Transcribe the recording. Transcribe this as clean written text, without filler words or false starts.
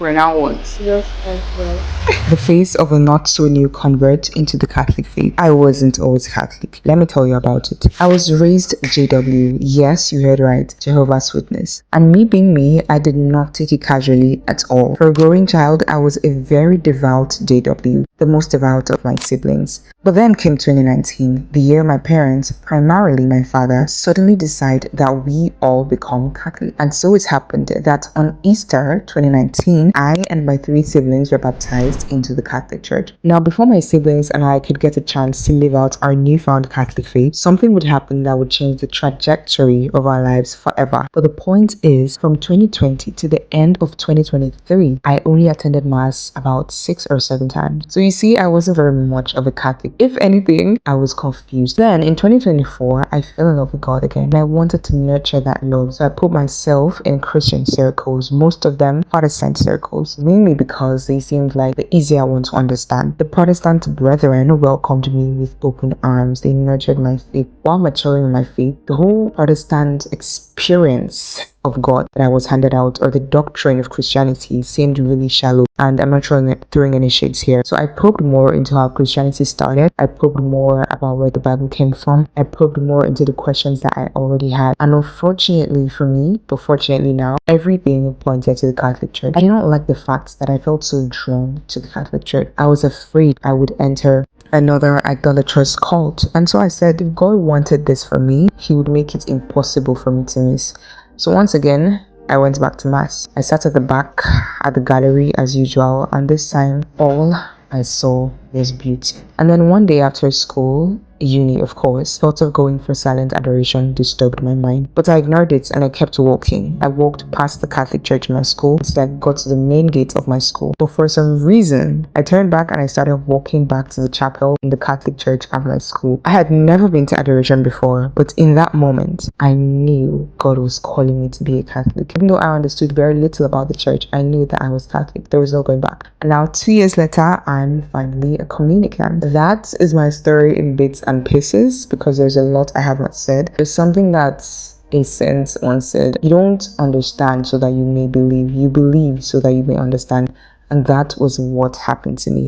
We're now what? Yes, as well. The face of a not so new convert into the Catholic faith. I wasn't always Catholic. Let me tell you about it. I was raised JW. Yes, you heard right. Jehovah's Witness. And me being me, I did not take it casually at all. For a growing child, I was a very devout JW, the most devout of my siblings. But then came 2019, the year my parents, primarily my father, suddenly decided that we all become Catholic. And so it happened that on Easter 2019, I and my 3 siblings were baptized into the Catholic Church. Now, before my siblings and I could get a chance to live out our newfound Catholic faith, something would happen that would change the trajectory of our lives forever. But the point is, from 2020 to the end of 2023, I only attended Mass about 6 or 7 times. So you see, I wasn't very much of a Catholic. If anything, I was confused. Then in 2024, I fell in love with God again, and I wanted to nurture that love. So I put myself in Christian circles, most of them Protestant circles, mainly because they seemed like the easier one to understand. The Protestant brethren welcomed me with open arms. They nurtured my faith while maturing my faith. The whole Protestant experience of God that I was handed out, or the doctrine of Christianity, seemed really shallow, and I'm not throwing any shades here. So I probed more into how Christianity started. I probed more about where the Bible came from. I probed more into the questions that I already had. And unfortunately for me, but fortunately now, everything pointed to the Catholic Church. I did not like the fact that I felt so drawn to the Catholic Church. I was afraid I would enter another idolatrous cult. And so I said, if God wanted this for me, He would make it impossible for me to miss. So once again, I went back to Mass. I sat at the back at the gallery as usual, and this time all I saw was beauty. And then one day after school, uni of course, thought of going for silent adoration disturbed my mind. But I ignored it and I kept walking. I walked past the Catholic church in my school until I got to the main gate of my school. But for some reason, I turned back and I started walking back to the chapel in the Catholic church at my school. I had never been to adoration before, but in that moment, I knew God was calling me to be a Catholic. Even though I understood very little about the church, I knew that I was Catholic. There was no going back. And now 2 years later, I'm finally a communicant. That is my story in bits and pieces, because there's a lot I have not said. There's something that's a sense once said, you don't understand so that you may believe, you believe so that you may understand. And that was what happened to me.